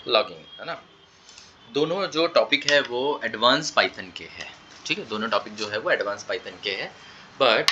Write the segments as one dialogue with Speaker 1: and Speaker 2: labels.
Speaker 1: Logging, है ना। दोनों जो टॉपिक है वो एडवांस पाइथन के हैं, ठीक है, दोनों टॉपिक जो है वो एडवांस पाइथन के हैं, बट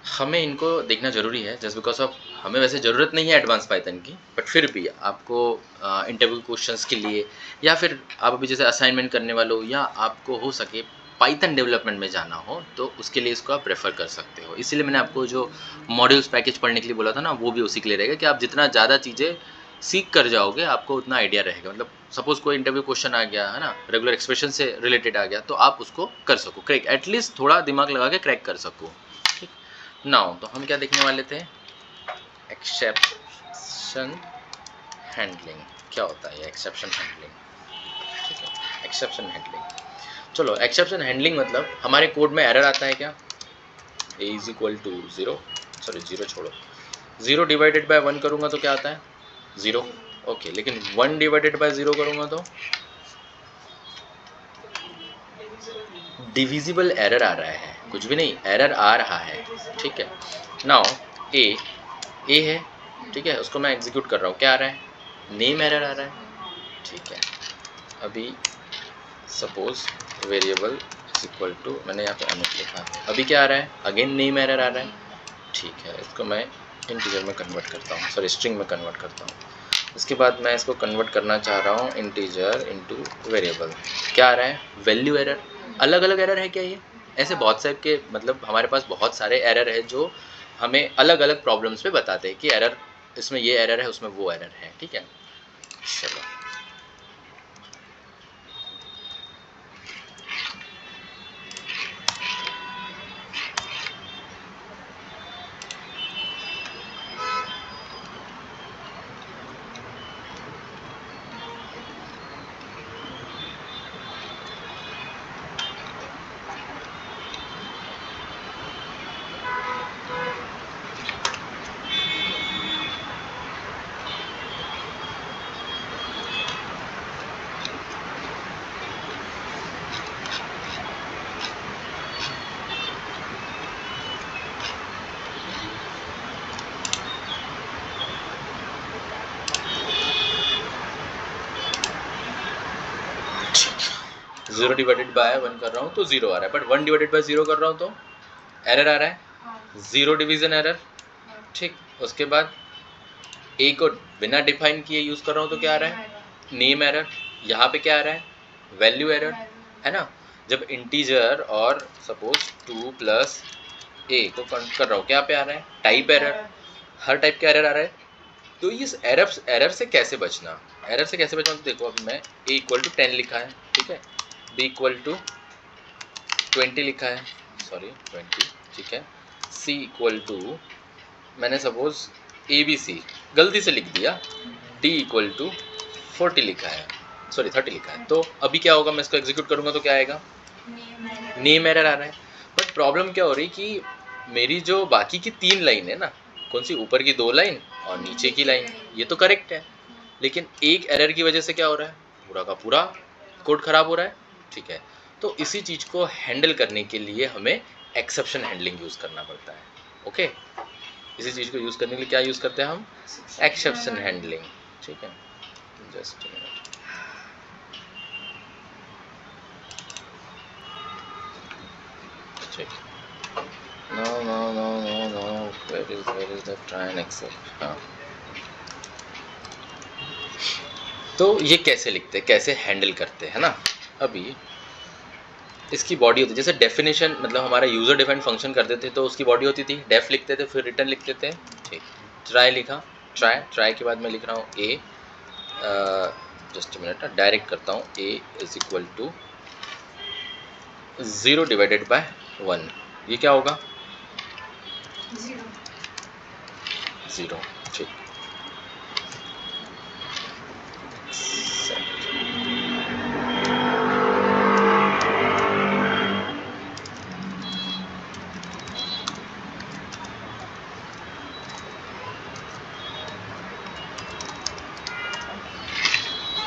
Speaker 1: हमें इनको देखना ज़रूरी है जस्ट बिकॉज ऑफ हमें वैसे ज़रूरत नहीं है एडवांस पाइथन की, बट फिर भी आपको इंटरव्यू क्वेश्चंस के लिए या फिर आप अभी जैसे असाइनमेंट करने वाले हो या आपको हो सके पाइथन डेवलपमेंट में जाना हो तो उसके लिए इसको आप प्रेफर कर सकते हो। इसीलिए मैंने आपको जो मॉड्यूल्स पैकेज पढ़ने के लिए बोला था ना, वो भी उसी के लिए रहेगा कि आप जितना ज़्यादा चीज़ें सीख कर जाओगे आपको उतना आइडिया रहेगा। मतलब सपोज कोई इंटरव्यू क्वेश्चन आ गया है ना, रेगुलर एक्सप्रेशन से रिलेटेड आ गया, तो आप उसको कर सको क्रैक, एटलीस्ट थोड़ा दिमाग लगा के क्रैक कर सको। ठीक, नाउ तो हम क्या देखने वाले थे, एक्सेप्शन हैंडलिंग। क्या होता है ये एक्सेप्शन हैंडलिंग, ठीक है, एक्सेप्शन हैंडलिंग। चलो, एक्सेप्शन हैंडलिंग मतलब हमारे कोड में एरर आता है क्या, A is equal to zero, sorry zero छोड़ो, ज़ीरो डिवाइडेड बाय वन करूँगा तो क्या आता है, ज़ीरो, ओके, लेकिन वन डिवाइडेड बाय ज़ीरो करूँगा तो डिविजिबल एरर आ रहा है, कुछ भी नहीं, एरर आ रहा है, ठीक है। नाउ ए है, ठीक है, उसको मैं एग्जीक्यूट कर रहा हूँ, क्या आ रहा है, नेम एरर आ रहा है, ठीक है। अभी suppose variable is equal to, मैंने यहाँ पे अमित लिखा, अभी क्या आ रहा है, अगेन नेम एरर आ रहा है, ठीक है, इसको मैं इंटीजर में कन्वर्ट करता हूँ, सॉरी स्ट्रिंग में कन्वर्ट करता हूँ। इसके बाद मैं इसको कन्वर्ट करना चाह रहा हूँ इंटीजर इनटू वेरिएबल, क्या आ रहा है, वैल्यू एरर। अलग अलग एरर है क्या ये, ऐसे बहुत सारे के, मतलब हमारे पास बहुत सारे एरर है जो हमें अलग अलग प्रॉब्लम्स पे बताते हैं कि एरर, इसमें ये एरर है, उसमें वो एरर है, ठीक है। चलो, ज़ीरो डिवाइडेड बाय वन कर रहा हूँ तो ज़ीरो आ रहा है, but one divided by zero कर रहा हूँ तो एरर आ रहा है, ज़ीरो डिवीज़न एरर, ठीक। उसके बाद ए को बिना डिफाइन किए यूज़ कर रहा हूँ तो क्या आ रहा है, नेम एरर। यहाँ पे क्या आ रहा है, वैल्यू एरर, है ना। जब इंटीजर और सपोज टू प्लस ए को काउंट कर रहा हूँ, क्या पे आ रहा है, टाइप एरर, हर टाइप का एरर आ रहा है। तो इस एरर से कैसे बचना, एरर से कैसे बचना, तो देखो अभी मैं ए इक्वल टू 10 लिखा है, ठीक है, बी इक्वल टू 20 लिखा है, सॉरी 20, ठीक है, सी इक्वल टू, मैंने सपोज ए बी सी गलती से लिख दिया, डी इक्वल टू 40 लिखा है, सॉरी 30 लिखा है। तो अभी क्या होगा, मैं इसको एग्जीक्यूट करूँगा तो क्या आएगा, नेम एरर आ रहा है। बट प्रॉब्लम क्या हो रही कि मेरी जो बाकी की 3 लाइन है ना, कौन सी, ऊपर की 2 लाइन और नीचे की लाइन, ये तो करेक्ट है, लेकिन एक एरर की वजह से क्या हो रहा है, पूरा का पूरा कोड खराब हो रहा है, ठीक है। तो इसी चीज़ को हैंडल करने के लिए हमें एक्सेप्शन हैंडलिंग यूज़ करना पड़ता है, ओके। इसी चीज़ को यूज़ करने के लिए क्या यूज़ करते हैं हम, एक्सेप्शन हैंडलिंग, ठीक है। जस्ट ठीक, no no no no no, where is the try and except, हाँ। तो ये कैसे लिखते हैं, कैसे हैंडल करते हैं ना। अभी इसकी बॉडी होती है, जैसे डेफिनेशन, मतलब हमारा यूज़र डिफाइंड फंक्शन करते थे तो उसकी बॉडी होती थी, डेफ लिखते थे, फिर रिटर्न लिखते थे, ठीक। ट्राई लिखा, ट्राई के बाद मैं लिख रहा हूँ ए, जस्ट मिनट, डायरेक्ट करता हूँ, A is equal to 0 divided by 1, ये क्या होगा, 0, ठीक।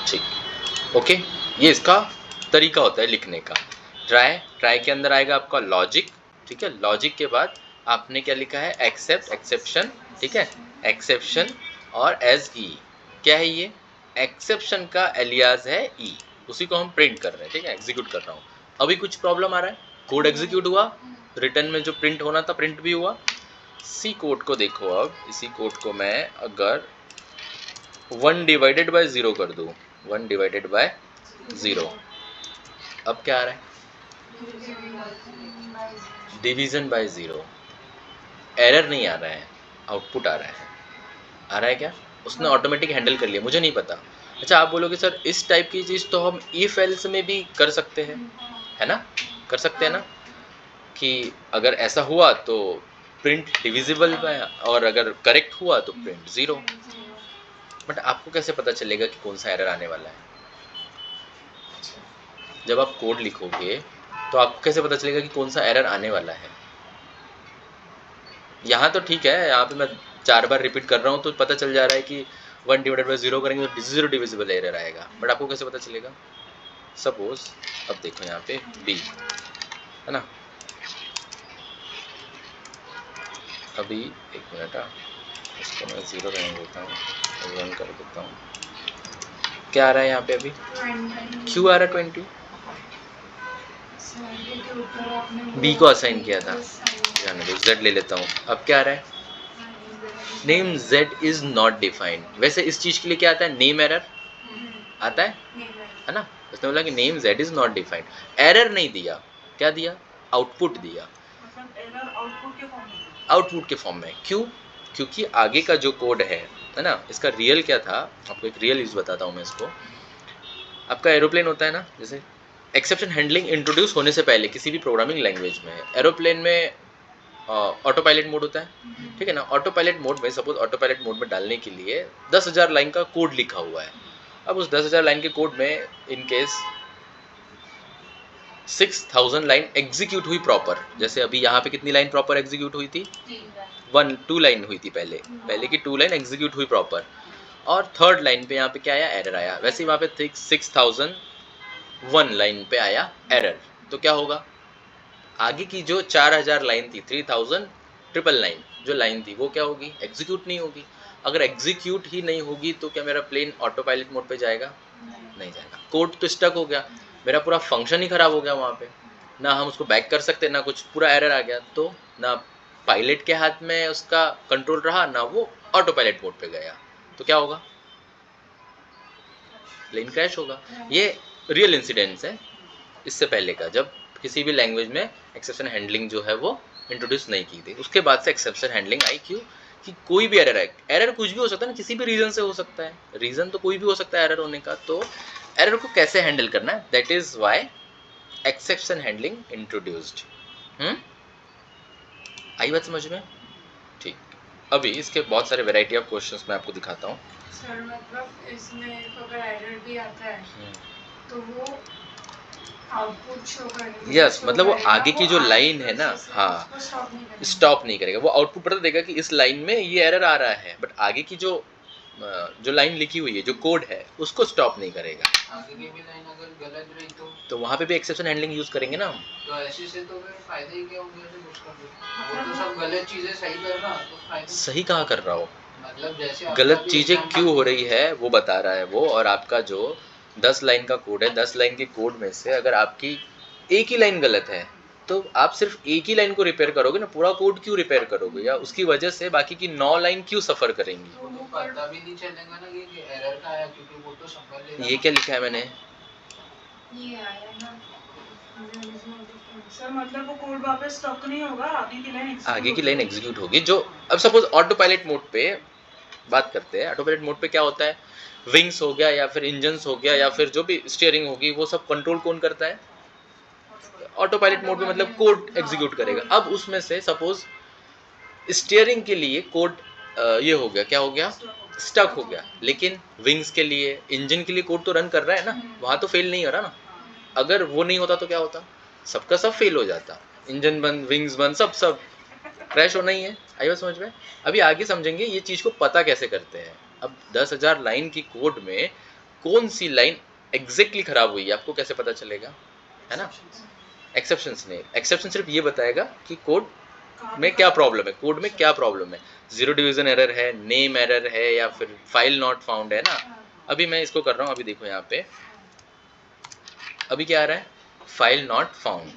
Speaker 1: ठीक, ओके, ये इसका तरीका होता है लिखने का। ट्राई के अंदर आएगा आपका लॉजिक, ठीक है, लॉजिक के बाद आपने क्या लिखा है, एक्सेप्ट, एक्सेप्शन, ठीक है, एक्सेप्शन और एज ई, क्या है ये, एक्सेप्शन का एलियास है ई, उसी को हम प्रिंट कर रहे हैं, ठीक है, एग्जीक्यूट कर रहा हूँ। अभी कुछ प्रॉब्लम आ रहा है, कोड एग्जीक्यूट हुआ, रिटर्न में जो प्रिंट होना था प्रिंट भी हुआ। सी कोड को देखो, अब इसी कोड को मैं अगर 1 डिवाइडेड बाय 0 कर दूं, 1 डिवाइडेड बाय 0, अब क्या आ रहा है, डिवीजन बाय 0। एरर नहीं आ रहा है, आउटपुट आ रहा है। आ रहा है क्या, उसने ऑटोमेटिक हैंडल कर लिया, मुझे नहीं पता। अच्छा, आप बोलोगे सर इस टाइप की चीज़ तो हम इफ एल्स में भी कर सकते हैं, है ना, कर सकते हैं ना, कि अगर ऐसा हुआ तो प्रिंट डिविजिबल में, और अगर करेक्ट हुआ तो प्रिंट 0। बट आपको कैसे पता चलेगा कि कौन सा एरर आने वाला है? जब आप कोड लिखोगे तो आपको कैसे पता चलेगा कि कौन सा एरर आने वाला है? यहाँ तो ठीक है, यहाँ पे मैं 4 बार रिपीट कर रहा हूँ तो पता चल जा रहा है कि 1 डिवाइडेड बाई 0 करेंगे तो 0 डिविजिबल एरर आएगा, बट आपको कैसे पता चलेगा? सपोज अब देखो यहाँ पे बी है ना, अभी एक मिनट, इसको मैं 0 रहने देता हूँ, 1 कर देता हूँ। क्या आ रहा है यहाँ पे अभी, क्यों आ रहा है 20? बी को असाइन किया था, जाने दो, z ले लेता हूँ। अब क्या आ रहा है, name z is not defined. वैसे इस चीज के लिए क्या आता है, नेम एरर आता है ना, उसने बोला कि name z is not defined, error नहीं दिया, क्या दिया, आउटपुट दिया,
Speaker 2: एरर
Speaker 1: आउटपुट के फॉर्म में। क्यों? क्योंकि आगे का जो कोड है ना, इसका रियल क्या था, आपको एक रियल यूज बताता हूँ मैं इसको। आपका एरोप्लेन होता है ना, जैसे एक्सेप्शन हैंडलिंग इंट्रोड्यूस होने से पहले किसी भी प्रोग्रामिंग लैंग्वेज में एरोप्लेन में ऑटो पायलट मोड होता है, ठीक है ना। ऑटो पायलट मोड में सपोज ऑटो पायलट मोड में डालने के लिए 10,000 लाइन का कोड लिखा हुआ है। अब उस 10,000 लाइन के कोड में इन केस 6,000 लाइन एग्जीक्यूट हुई प्रॉपर, जैसे अभी यहाँ पे कितनी लाइन प्रॉपर एग्जीक्यूट हुई थी, 2 लाइन हुई थी, पहले की 2 लाइन एग्जीक्यूट हुई प्रॉपर, और थर्ड लाइन पे यहाँ पे क्या आया, एरर आया। वैसे ही वहाँ पे 6,001 लाइन पे आया एरर, तो क्या होगा, आगे की जो 4,000 लाइन थी, 3,999 जो लाइन थी, वो क्या होगी, एग्जीक्यूट नहीं होगी। अगर एग्जीक्यूट ही नहीं होगी तो क्या मेरा प्लेन ऑटो पायलट मोड पे जाएगा, नहीं जाएगा, कोड तो स्टक हो गया, मेरा पूरा फंक्शन ही खराब हो गया वहाँ पे, ना हम उसको बैक कर सकते, ना कुछ, पूरा एरर आ गया। तो ना पायलट के हाथ में उसका कंट्रोल रहा, ना वो ऑटो पायलट मोड पे गया, तो क्या होगा, प्लेन क्रैश होगा। ये रियल इंसिडेंट्स है इससे पहले का, जब किसी भी लैंग्वेज में एक्सेप्शन हैंडलिंग जो है वो इंट्रोड्यूस नहीं की थी। उसके बाद से एक्सेप्शन हैंडलिंग आई, क्यों, कि कोई भी एरर है, एरर कुछ भी हो सकता है ना, किसी भी रीजन से हो सकता है, रीजन तो कोई भी हो सकता है एरर होने का, तो एरर को कैसे हैंडल करना है, that is why exception handling introduced. आई बात समझ में? ठीक, अभी इसके बहुत सारे वैरायटी ऑफ क्वेश्चंस मैं आपको दिखाता हूँ।
Speaker 2: सर मतलब इसमें अगर एरर भी आता है तो वो आउटपुट शो करेगा,
Speaker 1: यस, मतलब वो आगे की जो लाइन है ना, हाँ, स्टॉप नहीं करेगा, वो आउटपुट बता देगा कि इस लाइन में ये एरर आ रहा है, बट आगे की जो लाइन लिखी हुई है, जो कोड है, उसको स्टॉप नहीं करेगा।
Speaker 3: आगे की भी लाइन अगर गलत रही
Speaker 1: तो वहाँ पे भी एक्सेप्शन हैंडलिंग यूज करेंगे ना हम।
Speaker 3: तो ऐसे से तो फिर फायदा ही क्या हो गया फिर उसका, वो तो सब गलत चीजें सही कर रहा, तो फायदा
Speaker 1: सही कहाँ कर रहा हो,
Speaker 3: मतलब जैसे
Speaker 1: गलत चीजें क्यों हो रही है वो बता रहा है वो, और आपका जो 10 लाइन का कोड है, 10 लाइन के कोड में से अगर आपकी एक ही लाइन गलत है तो आप सिर्फ एक ही लाइन को रिपेयर करोगे ना, पूरा कोड क्यों रिपेयर करोगे, या उसकी वजह से बाकी की 9 लाइन क्यों सफर करेंगी?
Speaker 3: तो पता भी नहीं चलेगा ना कि एरर का आया, क्योंकि वो तो संभाल लेगा।
Speaker 1: ये क्या लिखा है मैंने,
Speaker 2: ये आया ना सर, मतलब वो कोड वापस स्टॉक नहीं होगा, आगे की लाइन
Speaker 1: एग्जीक्यूट होगी। जो अब सपोज ऑटो पायलट मोड पे बात करते हैं, ऑटो पायलट मोड पे क्या होता है, विंग्स हो गया या फिर इंजन्स हो गया या फिर जो भी स्टीयरिंग होगी, वो सब कंट्रोल कौन करता है, ऑटो पायलट मोड पे, मतलब कोड एग्जीक्यूट करेगा। अब उसमें से सपोज स्टीयरिंग के लिए कोड ये हो गया, क्या हो गया, स्टक हो गया, लेकिन विंग्स के लिए, इंजन के लिए कोड तो रन कर रहा है ना, वहां तो फेल नहीं हो रहा ना। अगर वो नहीं होता तो क्या होता, सबका सब फेल हो जाता, इंजन बंद, विंग्स बंद, सब क्रैश होना ही है। आई बात समझ में? अभी आगे समझेंगे ये चीज को पता कैसे करते हैं। अब 10,000 लाइन की कोड में कौन सी लाइन एग्जैक्टली खराब हुई है, आपको कैसे पता चलेगा, है ना। एक्सेप्शंस नहीं, एक्सेप्शन सिर्फ ये बताएगा कि कोड में क्या प्रॉब्लम है, कोड में क्या प्रॉब्लम है, 0 डिवीजन एरर है, नेम एरर है, या फिर फाइल नॉट फाउंड है ना, अभी मैं इसको कर रहा हूँ, अभी देखो यहाँ पे अभी क्या आ रहा है, file not found,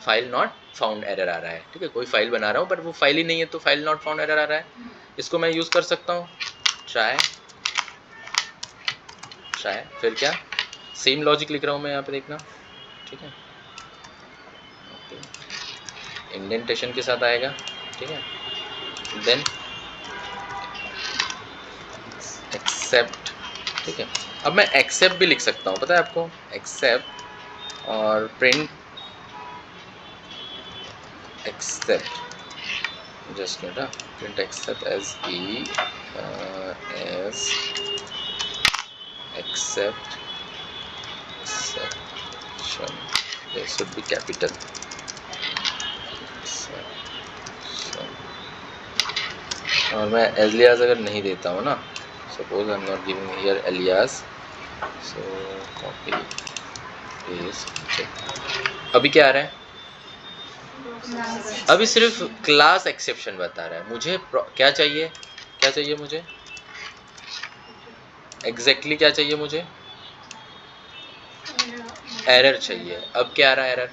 Speaker 1: file not found error आ रहा है। ठीक है, कोई फाइल बना रहा हूँ पर वो फाइल ही नहीं है तो फाइल नॉट फाउंड एरर आ रहा है। इसको मैं यूज़ कर सकता हूँ ट्राई, फिर क्या, सेम लॉजिक लिख रहा हूँ मैं यहाँ पे, देखना। ठीक है, इंडेंटेशन के साथ आएगा। ठीक है, देन एक्सेप्ट। ठीक है, अब मैं एक्सेप्ट भी लिख सकता हूँ, पता है आपको, एक्सेप्ट और print except, just note, print except as e as except exception, this should be capital और मैं एलियास अगर नहीं देता हूँ ना, suppose I am not giving here alias, so copy paste. अभी क्या आ रहा है, अभी सिर्फ क्लास एक्सेप्शन बता रहा है। मुझे क्या चाहिए, क्या चाहिए मुझे एग्जैक्टली क्या चाहिए, मुझे एरर चाहिए। अब क्या आ रहा है error,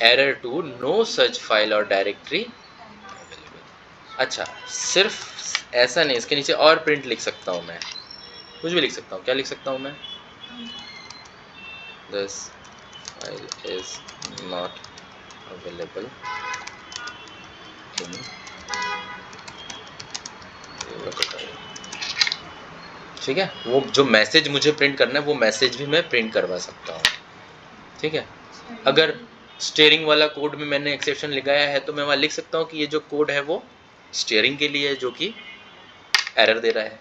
Speaker 1: error to no such file और डायरेक्टरी। अच्छा, सिर्फ ऐसा नहीं, इसके नीचे और प्रिंट लिख सकता हूँ मैं, कुछ भी लिख सकता हूँ। क्या लिख सकता हूँ मैं, this file is not available in, ठीक है, वो जो मैसेज मुझे प्रिंट करना है वो मैसेज भी मैं प्रिंट करवा सकता हूँ। ठीक है, अगर स्टीयरिंग वाला कोड में मैंने एक्सेप्शन लगाया है तो मैं वहाँ लिख सकता हूँ कि ये जो कोड है वो स्टीयरिंग के लिए है जो कि एरर दे रहा है।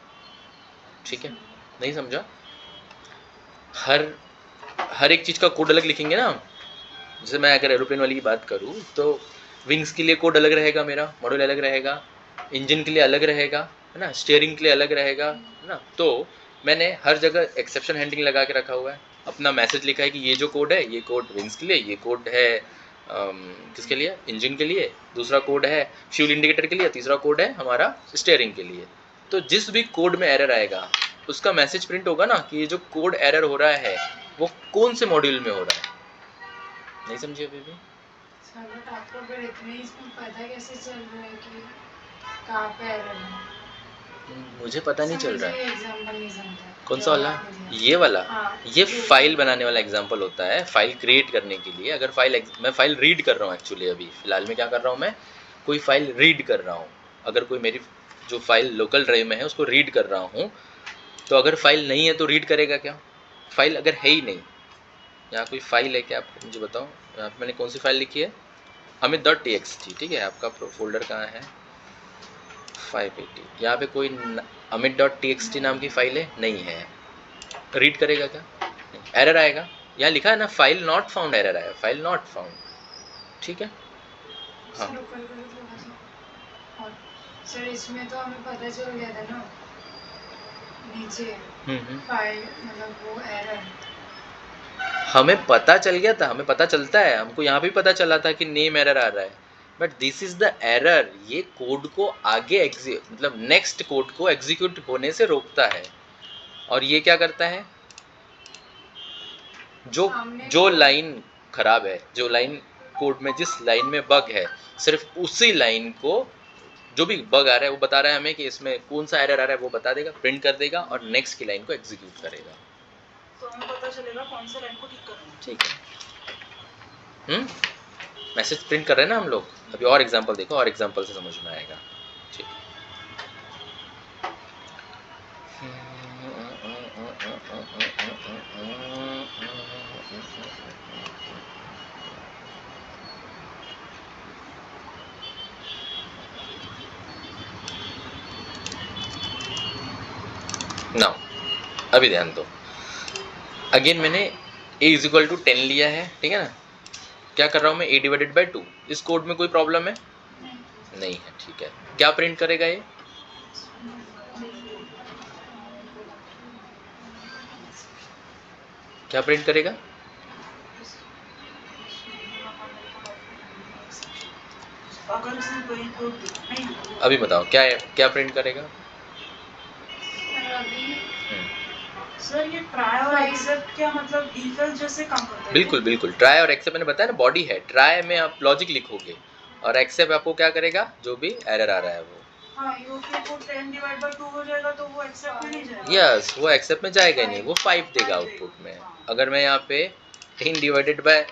Speaker 1: ठीक है, नहीं समझा, हर एक चीज़ का कोड अलग लिखेंगे ना। जैसे मैं अगर एरोप्लेन वाली की बात करूँ तो विंग्स के लिए कोड अलग रहेगा, मेरा मॉड्यूल अलग रहेगा, इंजन के लिए अलग रहेगा, है ना, स्टीयरिंग के लिए अलग रहेगा, है ना। तो मैंने हर जगह एक्सेप्शन हैंडलिंग लगा के रखा हुआ है, अपना मैसेज लिखा है कि ये जो कोड है ये कोड विंग्स के लिए, ये कोड है किसके लिए, इंजन के लिए, दूसरा कोड है फ्यूल इंडिकेटर के लिए, तीसरा कोड है हमारा स्टीयरिंग के लिए। तो जिस भी कोड में एरर आएगा उसका मैसेज प्रिंट होगा ना कि ये जो कोड एरर हो रहा है वो कौन से मॉड्यूल में हो रहा है। नहीं समझिए अभी भी?
Speaker 2: सर बट आपको फिर इतने इसमें पता कैसे चल रहा है कि कहाँ पे एरर है?
Speaker 1: मुझे पता नहीं चल रहा है।
Speaker 2: एग्जांपल नहीं समझा।
Speaker 1: कौन सा वाला, ये वाला?
Speaker 2: हाँ,
Speaker 1: ये फाइल बनाने वाला एग्जांपल होता है, फाइल क्रिएट करने के लिए। अगर मैं फाइल रीड कर रहा हूँ, एक्चुअली अभी फिलहाल में क्या कर रहा हूँ, मैं कोई फाइल रीड कर रहा हूँ। अगर कोई मेरी जो फाइल लोकल ड्राइव में है उसको रीड कर रहा हूँ, तो अगर फाइल नहीं है तो रीड करेगा क्या? फाइल अगर है ही नहीं, यहाँ कोई फाइल है क्या, आप मुझे बताओ। यहाँ पे मैंने कौन सी फाइल लिखी है, amit.txt। ठीक है, आपका फोल्डर कहाँ है, 580। यहाँ पे कोई amit.txt नाम की फाइल है नहीं है, रीड करेगा क्या? एरर आएगा। यहाँ लिखा है ना फाइल नॉट फाउंड, एरर आया, फाइल नॉट फाउंड। ठीक है, हाँ
Speaker 2: सर इसमें तो हमें पता चल गया था ना नीचे फाइल मतलब वो एरर,
Speaker 1: हमें पता चल गया था, हमें पता चलता है, हमको यहाँ भी पता चला था कि नेम एरर आ रहा है, but this is the error. ये कोड को आगे मतलब नेक्स्ट कोड को एग्जीक्यूट होने से रोकता है। और ये क्या करता है, जो लाइन खराब है, जो लाइन कोड में, जिस लाइन में बग है, सिर्फ उसी लाइन को, जो भी बग आ रहा है वो बता रहा है हमें कि इसमें कौन सा एरर आ रहा है, वो बता देगा, प्रिंट कर देगा और नेक्स्ट की लाइन को एग्जीक्यूट करेगा।
Speaker 4: तो हमें पता चलेगा कौन सा लाइन को ठीक करना है।
Speaker 1: ठीक है, मैसेज प्रिंट कर रहे हैं ना हम लोग। अभी और एग्जांपल देखो, और एग्जांपल से समझ में आएगा। ठीक, नाउ अभी ध्यान दो, अगेन मैंने a इज इक्वल टू 10 लिया है। ठीक है ना, क्या कर रहा हूँ मैं, a डिवाइडेड बाई 2। इस कोड में कोई प्रॉब्लम है नहीं है। ठीक है, क्या प्रिंट करेगा ये, क्या प्रिंट करेगा,
Speaker 4: अगर इसमें कोई कोड नहीं,
Speaker 1: अभी बताओ क्या है, क्या प्रिंट करेगा।
Speaker 2: अभी
Speaker 4: सर ये ट्राई और एक्सेप्ट क्या मतलब if else जैसे काम करता है?
Speaker 1: बिल्कुल बिल्कुल, ट्राई और एक्सेप्ट मैंने बताया ना, बॉडी है, ट्राई में आप लॉजिक लिखोगे और एक्सेप्ट आपको क्या करेगा, जो भी एरर आ रहा है वो।
Speaker 4: हाँ, ये फिर वो 10/2 हो जाएगा तो वो एक्सेप्ट में नहीं जाएगा।
Speaker 1: यस, वो एक्सेप्ट में जाएगा ही नहीं, वो 5 देगा आउटपुट में। अगर मैं यहाँ पे 10 डिवाइडेड बाय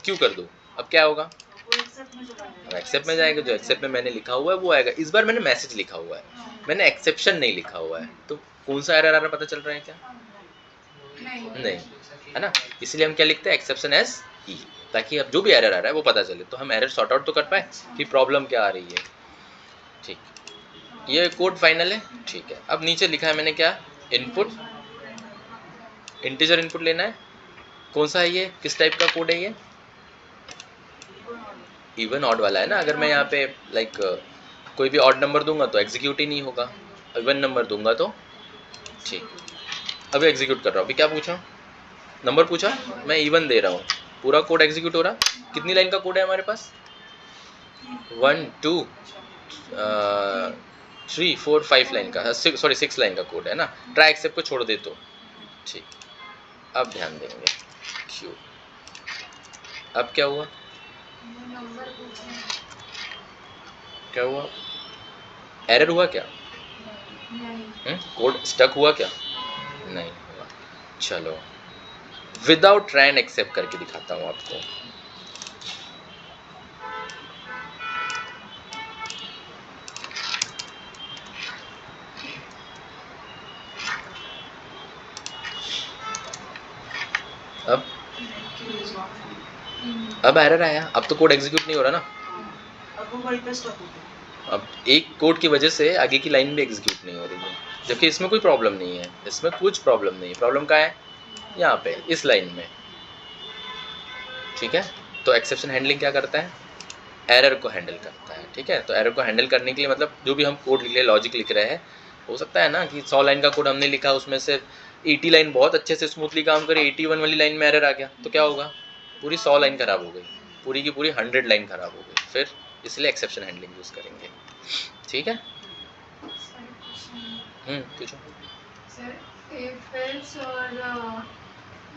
Speaker 1: क्यू कर दूँ, अब क्या होगा,
Speaker 4: वो एक्सेप्ट में चला जाएगा।
Speaker 1: एक्सेप्ट में जाएगा, जो एक्सेप्ट में मैंने लिखा हुआ है वो आएगा। इस बार मैंने मैसेज लिखा हुआ है, मैंने एक्सेप्शन नहीं लिखा हुआ है, तो कौन सा एरर आ रहा है पता चल रहा है क्या? नहीं, है ना, इसलिए हम क्या लिखते हैं, एक्सेप्शन एज ई, ताकि अब जो भी एरर आ रहा है वो पता चले, तो हम एरर सॉर्ट आउट तो कर पाए कि प्रॉब्लम क्या आ रही है। ठीक, ये कोड फाइनल है। ठीक है, अब नीचे लिखा है मैंने क्या, इनपुट, इंटीजर इनपुट लेना है। कौन सा है ये, किस टाइप का कोड है ये, इवन ऑड वाला है ना। अगर मैं यहाँ पे लाइक कोई भी ऑड नंबर दूंगा तो एग्जीक्यूट ही नहीं होगा, इवन नंबर दूंगा तो। ठीक, अभी एग्जीक्यूट कर रहा हूँ। अभी क्या पूछा, नंबर पूछा, मैं इवन दे रहा हूँ, पूरा कोड एग्जीक्यूट हो रहा। कितनी लाइन का कोड है हमारे पास, 1 2 3 4 5 लाइन का, सॉरी 6 लाइन का कोड है ना। ट्राई एक्सेप्ट को छोड़ दे तो। ठीक, अब ध्यान देंगे क्यू, अब क्या हुआ, क्या हुआ, एरर हुआ क्या, कोड स्टक हुआ क्या, नहीं हुआ। चलो विदाउट ट्राई एंड एक्सेप्ट करके दिखाता हूँ आपको। अब एरर आया, अब तो कोड एग्जीक्यूट नहीं हो रहा ना,
Speaker 4: अब वो वहीं पे स्टॉप हो गया।
Speaker 1: अब एक कोड की वजह से आगे की लाइन भी एग्जीक्यूट नहीं हो रही है, जबकि इसमें कोई प्रॉब्लम नहीं है, इसमें कुछ प्रॉब्लम नहीं है। प्रॉब्लम कहाँ है, यहाँ पे इस लाइन में। ठीक है, तो एक्सेप्शन हैंडलिंग क्या करता है, एरर को हैंडल करता है। ठीक है, तो एरर को हैंडल करने के लिए मतलब जो भी हम कोड लिख रहे हैं, लॉजिक लिख रहे हैं, हो सकता है ना कि 100 लाइन का कोड हमने लिखा, उसमें से 80 लाइन बहुत अच्छे से स्मूथली काम करे, 81 वाली लाइन में एरर आ गया, तो क्या होगा, पूरी 100 लाइन खराब हो गई, पूरी की पूरी 100 लाइन खराब हो गई। फिर इसलिए एक्सेप्शन हैंडलिंग यूज़ करेंगे। ठीक है, पूछो।
Speaker 2: सर इफ एल्स और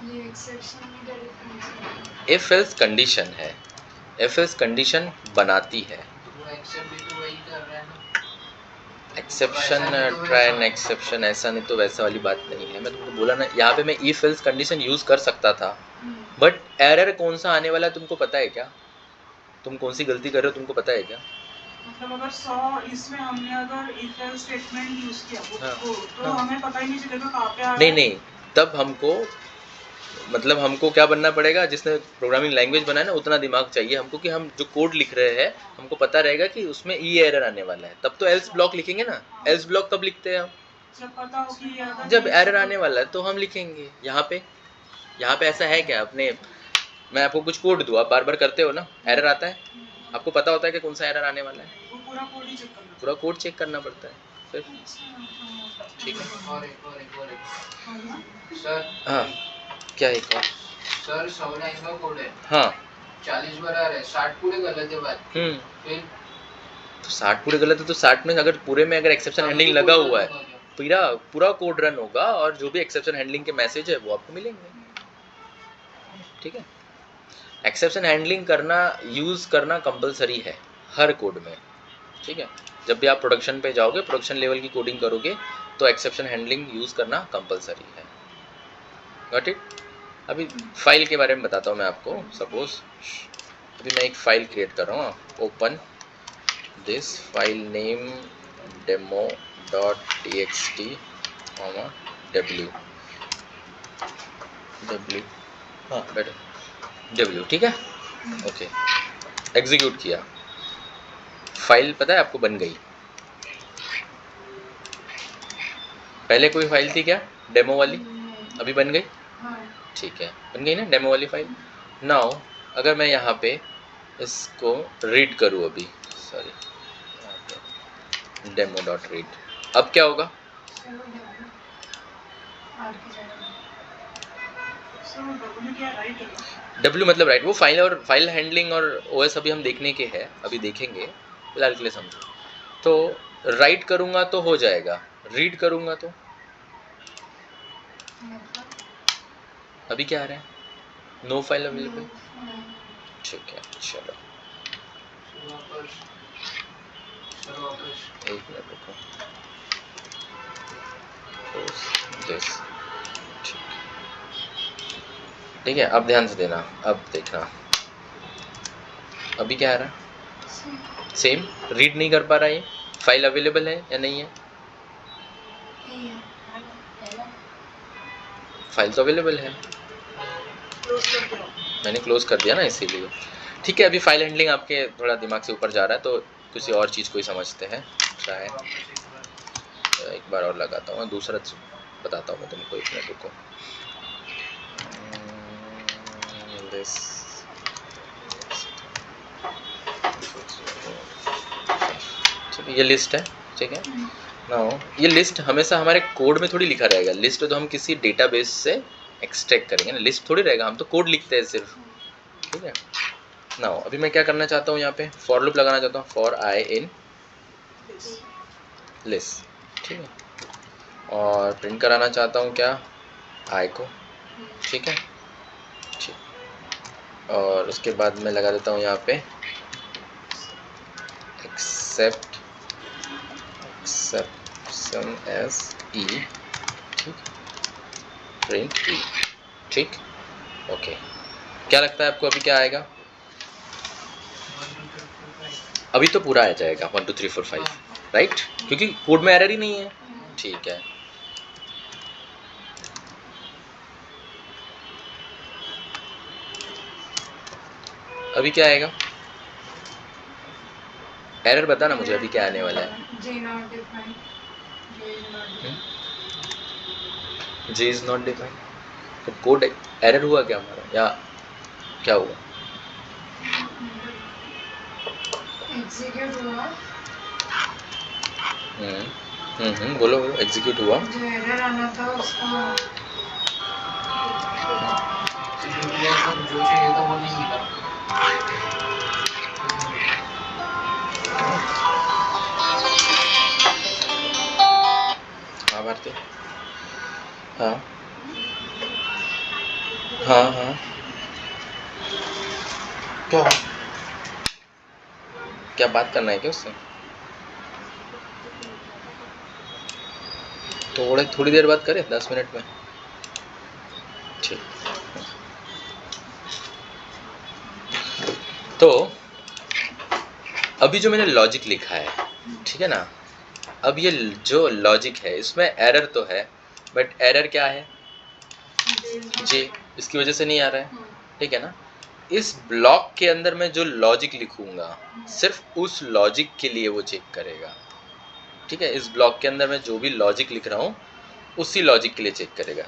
Speaker 2: ये एक्सेप्शन में क्या डिफरेंस है?
Speaker 1: इफ एल्स कंडीशन है, इफ एल्स कंडीशन बनाती है,
Speaker 3: एक्सेप्ट भी तो वही कर रहे हैं ना।
Speaker 1: एक्सेप्शन ट्राई एंड एक्सेप्शन ऐसा नहीं तो वैसा वाली बात नहीं है। मैं तुमको बोला ना, यहाँ पे मैं इफ एल्स कंडीशन यूज़ कर सकता था, बट एरर कौन सा आने वाला है तुमको पता है क्या, तुम कौन सी गलती कर रहे हो तुमको पता है क्या?
Speaker 4: मतलब अगर 100 इसमें हमने अगर if else स्टेटमेंट यूज किया तो हमें पता ही नहीं चलेगा कहाँ पे आ रहा है।
Speaker 1: नहीं, तब हमको मतलब हमको क्या बनना पड़ेगा, जिसने प्रोग्रामिंग लैंग्वेज बनाया ना उतना दिमाग चाहिए हमको कि हम जो कोड लिख रहे हैं हमको पता रहेगा कि उसमें ई एरर आने वाला है, तब तो एल्स ब्लॉक लिखेंगे ना। एल्स ब्लॉक कब लिखते हैं हम,
Speaker 4: जब पता हो कि अगर
Speaker 1: जब एरर आने वाला है तो हम लिखेंगे। यहाँ पे ऐसा है क्या, अपने मैं आपको कुछ कोड दूँ, आप बार बार करते हो ना, एरर आता है, आपको पता होता है कि कौन सा एरर आने वाला है,
Speaker 4: वो पूरा कोड ही चेक करना
Speaker 1: पूरा कोड चेक करना पड़ता है फिर। ठीक है,
Speaker 3: और एक सर,
Speaker 1: हाँ क्या एक और,
Speaker 3: सर 100 लाइन का कोड है,
Speaker 1: हाँ
Speaker 3: 40 बराबर है, 60 पूरे गलत है बात। फिर
Speaker 1: तो 60 पूरे गलत है, तो 60 में अगर पूरे में अगर एक्सेप्शन हैंडलिंग लगा हुआ है, पूरा कोड रन होगा और जो भी एक्सेप्शन हैंडलिंग के मैसेज है वो आपको मिलेंगे। ठीक है, एक्सेप्शन हैंडलिंग करना, यूज़ करना कंपलसरी है हर कोड में। ठीक है, जब भी आप प्रोडक्शन पे जाओगे, प्रोडक्शन लेवल की कोडिंग करोगे, तो एक्सेप्शन हैंडलिंग यूज़ करना कंपलसरी है। Got it. अभी फाइल के बारे में बताता हूँ मैं आपको। सपोज अभी मैं एक फाइल क्रिएट कर रहा हूँ, open this file name demo.txt w हाँ बेटर w। ठीक है, ओके, एग्जीक्यूट किया, फाइल पता है आपको बन गई। पहले कोई फाइल थी क्या डेमो वाली, अभी बन गई। ठीक है, बन गई ना डेमो वाली फाइल। नाउ अगर मैं यहाँ पे इसको रीड करूँ, अभी सॉरी demo.read, अब क्या होगा, W मतलब राइट, वो फाइल और फाइल हैंडलिंग और OS अभी हम देखने के हैं, अभी देखेंगे, फिलहाल के लिए समझो। तो राइट करूँगा तो हो जाएगा, रीड करूँगा तो
Speaker 2: मतलब
Speaker 1: अभी क्या आ रहा है? No file available. ठीक है, चलो एक मिनट रुको। दिस ठीक है, अब ध्यान से देना, अब देखना अभी क्या आ रहा है? सेम। रीड नहीं कर पा रहा ये? फाइल अवेलेबल है या नहीं है? फाइल तो अवेलेबल है,
Speaker 4: क्लोज कर दो।
Speaker 1: मैंने क्लोज कर दिया ना इसीलिए। ठीक है, अभी फाइल हैंडलिंग आपके थोड़ा दिमाग से ऊपर जा रहा है, तो किसी और चीज़ को ही समझते हैं। ट्राई एक बार और लगाता हूँ, दूसरा बताता हूँ मैं तुमको, एक मिनट रुको। This ठीक है, ये लिस्ट है, ठीक है ना। ये लिस्ट हमेशा हमारे कोड में थोड़ी लिखा रहेगा। लिस्ट तो हम किसी डेटाबेस से एक्सट्रैक्ट करेंगे ना, लिस्ट थोड़ी रहेगा, हम तो कोड लिखते हैं सिर्फ, ठीक है ना। अभी मैं क्या करना चाहता हूँ, यहाँ पे फॉर लूप लगाना चाहता हूँ, फॉर आई इन लिस्ट, ठीक है, और प्रिंट कराना चाहता हूँ क्या, आई को, ठीक है, ठीक। और उसके बाद मैं लगा देता हूँ यहाँ पे एक्सेप्ट एक्सेप्शन एस ई, ठीक, प्रिंट ई, ठीक, ओके। क्या लगता है आपको अभी क्या आएगा? अभी तो पूरा आ जाएगा 1 2 3 4 5, राइट, क्योंकि कोड में एरर ही नहीं है, ठीक है। अभी क्या आएगा? एरर बताना मुझे, अभी क्या आने वाला है? जे इज नॉट डिफाइंड। तो कोड एरर हुआ क्या हमारा, या क्या हुआ?
Speaker 2: एग्जीक्यूट हुआ।
Speaker 1: बोलो बोलो, एग्जीक्यूट हुआ।
Speaker 2: जो एरर आना था उसको
Speaker 3: जो चाहिए था वो नहीं मिला।
Speaker 1: हाँ भारती, हाँ हाँ हाँ, क्या क्या बात करना है क्या उससे? थोड़ी देर बाद करें, 10 मिनट में, ठीक। तो अभी जो मैंने लॉजिक लिखा है, ठीक है ना, अब ये जो लॉजिक है इसमें एरर तो है, बट एरर क्या है? जे, इसकी वजह से नहीं आ रहा है, ठीक है ना। इस ब्लॉक के अंदर मैं जो लॉजिक लिखूंगा सिर्फ उस लॉजिक के लिए वो चेक करेगा, ठीक है। इस ब्लॉक के अंदर मैं जो भी लॉजिक लिख रहा हूँ उसी लॉजिक के लिए चेक करेगा,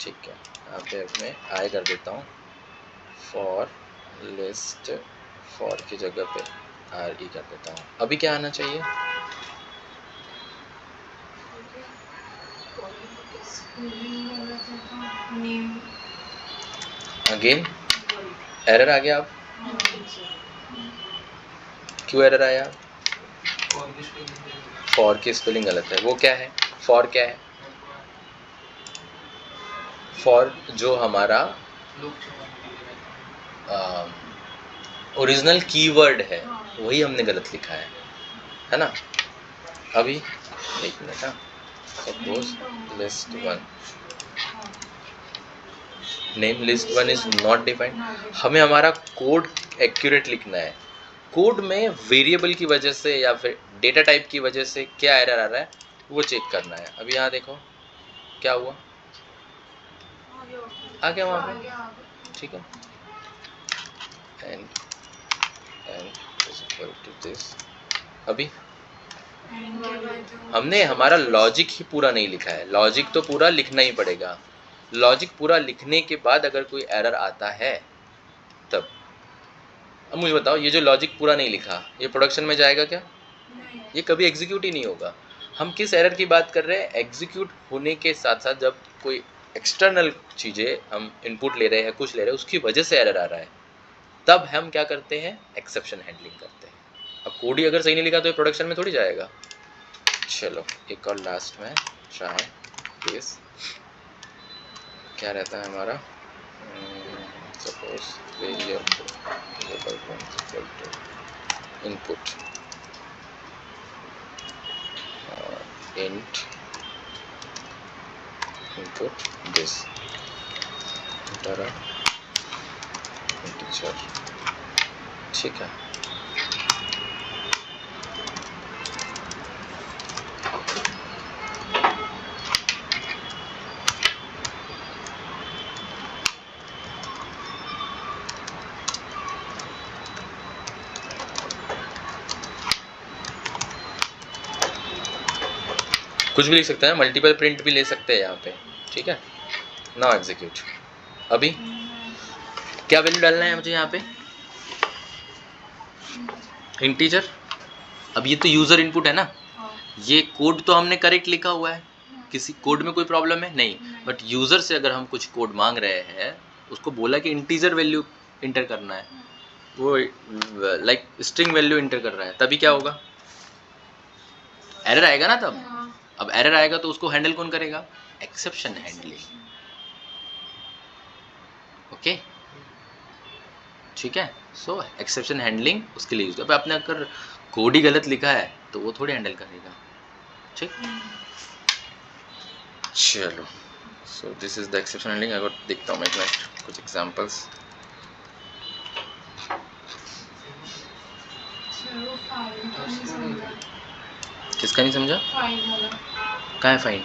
Speaker 1: ठीक है। यहाँ पे मैं आई कर देता हूँ, फॉर लिस्ट, फॉर की जगह पे आर ई कर देता हूँ। अभी क्या आना चाहिए? अगेन एरर आ गया। अब क्यों एरर आया? फॉर की स्पेलिंग गलत है। वो क्या है? फॉर क्या है? फॉर जो हमारा ओरिजिनल कीवर्ड है वही हमने गलत लिखा है ना। अभी एक मिनट, हाँ, suppose list one, name list one is not defined. हमें हमारा कोड एक्यूरेट लिखना है। कोड में वेरिएबल की वजह से या फिर डेटा टाइप की वजह से क्या एरर आ रहा है वो चेक करना है। अभी यहाँ देखो क्या हुआ, आ गया वहाँ पे, ठीक है। And is equal to this. अभी हमने हमारा लॉजिक ही पूरा नहीं लिखा है, लॉजिक तो पूरा लिखना ही पड़ेगा। लॉजिक पूरा लिखने के बाद अगर कोई एरर आता है तब। अब मुझे बताओ, ये जो लॉजिक पूरा नहीं लिखा ये प्रोडक्शन में जाएगा क्या? ये कभी एग्जीक्यूट ही नहीं होगा। हम किस एरर की बात कर रहे हैं? एग्जीक्यूट होने के साथ साथ जब कोई एक्सटर्नल चीज़ें हम इनपुट ले रहे हैं, कुछ ले रहे हैं, उसकी वजह से एरर आ रहा है, तब हम क्या करते हैं? एक्सेप्शन हैंडलिंग करते हैं। अब कोड ही अगर सही नहीं लिखा तो ये प्रोडक्शन में थोड़ी जाएगा। चलो एक और लास्ट में ट्राई दिस, क्या रहता है हमारा, suppose input int input this enter a integer, ठीक है। कुछ भी लिख सकते हैं, मल्टीपल प्रिंट भी ले सकते हैं यहाँ पे, ठीक है। Now execute. अभी क्या वैल्यू डालना है मुझे यहाँ पे, इंटीजर। अब ये तो यूजर इनपुट है ना, ये कोड तो हमने करेक्ट लिखा हुआ है, किसी कोड में कोई प्रॉब्लम है नहीं, बट यूजर से अगर हम कुछ कोड मांग रहे हैं, उसको बोला कि इंटीजर वैल्यू इंटर करना है, वो लाइक स्ट्रिंग वैल्यू इंटर कर रहा है, तभी क्या होगा, एरर आएगा ना तब। अब एरर आएगा तो उसको हैंडल कौन करेगा, एक्सेप्शन हैंडलिंग, ओके, ठीक है। सो एक्सेप्शन हैंडलिंग उसके लिए यूज कर, आपने अगर कोड ही गलत लिखा है तो वो थोड़ी हैंडल करेगा, ठीक। चलो, so this is the exception handling. अगर देखता हूँ मैं कुछ एग्जांपल्स। किसका नहीं समझा, कहाँ है फाइंड,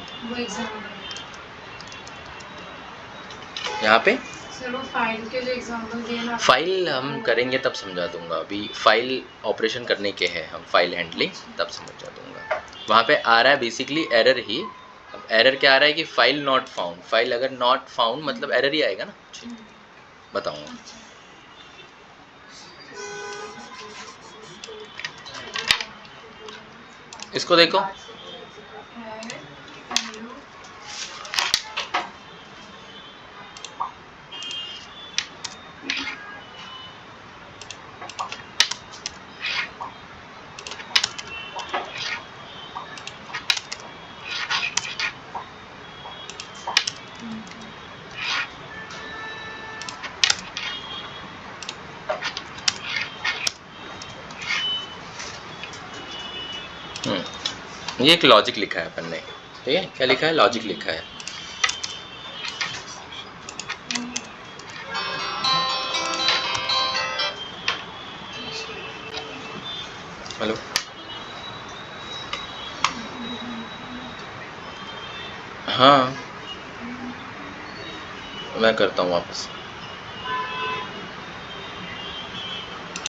Speaker 1: यहाँ पे
Speaker 2: फाइल के जो एग्जांपल दिए ना,
Speaker 1: फाइल हम करेंगे तब समझा दूंगा, अभी फाइल ऑपरेशन करने के हैं हम, फाइल हैंडलिंग तब समझा दूंगा। वहाँ पे आ रहा है बेसिकली एरर ही। अब एरर क्या आ रहा है कि फाइल नॉट फाउंड, फाइल अगर नॉट फाउंड मतलब एरर ही आएगा ना, ठीक, बताऊंगा। इसको देखो, ये एक लॉजिक लिखा है अपन ने, ठीक है। क्या लिखा है, लॉजिक लिखा है। हेलो, हाँ मैं करता हूँ वापस।